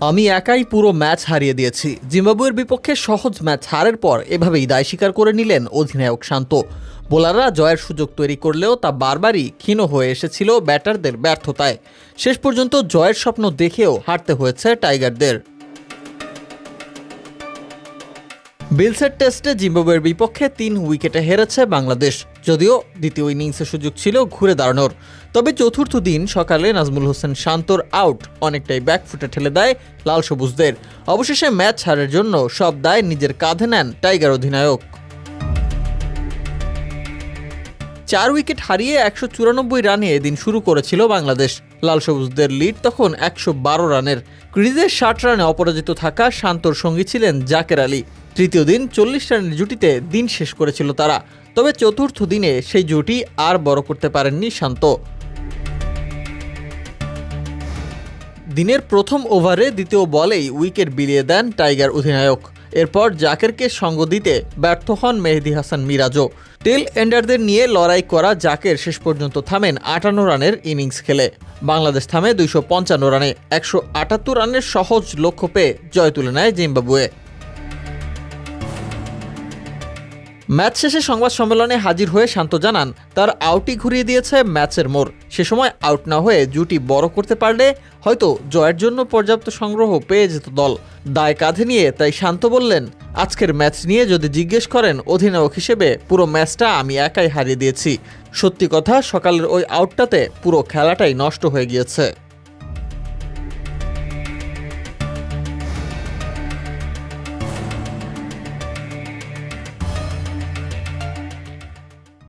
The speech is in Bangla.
আমি একাই পুরো ম্যাচ হারিয়ে দিয়েছি। জিম্বাবুয়ের বিপক্ষে সহজ ম্যাচ হারের পর এভাবেই দায় স্বীকার করে নিলেন অধিনায়ক শান্ত। বোলাররা জয়ের সুযোগ তৈরি করলেও তা বারবারই ক্ষীণ হয়ে এসেছিল ব্যাটারদের ব্যর্থতায়। শেষ পর্যন্ত জয়ের স্বপ্ন দেখেও হারতে হয়েছে টাইগারদের। বিলসেট টেস্টে জিম্বাবুয়ের বিপক্ষে 3 উইকেটে হেরেছে বাংলাদেশ। যদিও দ্বিতীয় ইনিংসে সুযোগ ছিল ঘুরে দাঁড়ানোর, তবে চতুর্থ দিন সকালে নাজমুল হোসেন শান্তর আউট অনেকটাই ব্যাকফুটে ঠেলে দেয় লাল সবুজদের। অবশেষে ম্যাচ হারের জন্য সব দায় নিজের কাঁধে নেন টাইগার অধিনায়ক। 4 উইকেট হারিয়ে 194 রানে এদিন শুরু করেছিল বাংলাদেশ। লাল সবুজদের লিড তখন 112 রানের। ক্রিজে 60 রানে অপরাজিত থাকা শান্তর সঙ্গী ছিলেন জাকের আলী। তৃতীয় দিন 40 রানের জুটিতে দিন শেষ করেছিল তারা। তবে চতুর্থ দিনে সেই জুটি আর বড় করতে পারেননি শান্ত। দিনের প্রথম ওভারে দ্বিতীয় বলেই উইকেট বিলিয়ে দেন টাইগার অধিনায়ক। এরপর জাকেরকে সঙ্গ দিতে ব্যর্থ হন মেহেদী হাসান মিরাজও। টেল এন্ডারদের নিয়ে লড়াই করা জাকের শেষ পর্যন্ত থামেন 58 রানের ইনিংস খেলে। বাংলাদেশ থামে 255 রানে। 178 রানের সহজ লক্ষ্য পেয়ে জয় তুলে নেয় জিম্বাবুয়ে। ম্যাচ শেষে সংবাদ সম্মেলনে হাজির হয়ে শান্ত জানান, তার আউটই ঘুরিয়ে দিয়েছে ম্যাচের মোড়। সে সময় আউট না হয়ে জুটি বড় করতে পারলে হয়তো জয়ের জন্য পর্যাপ্ত সংগ্রহ পেয়ে যেত দল। দায় কাঁধে নিয়ে তাই শান্ত বললেন, আজকের ম্যাচ নিয়ে যদি জিজ্ঞেস করেন অধিনায়ক হিসেবে পুরো ম্যাচটা আমি একাই হারিয়ে দিয়েছি। সত্যি কথা, সকালের ওই আউটটাতে পুরো খেলাটাই নষ্ট হয়ে গিয়েছে।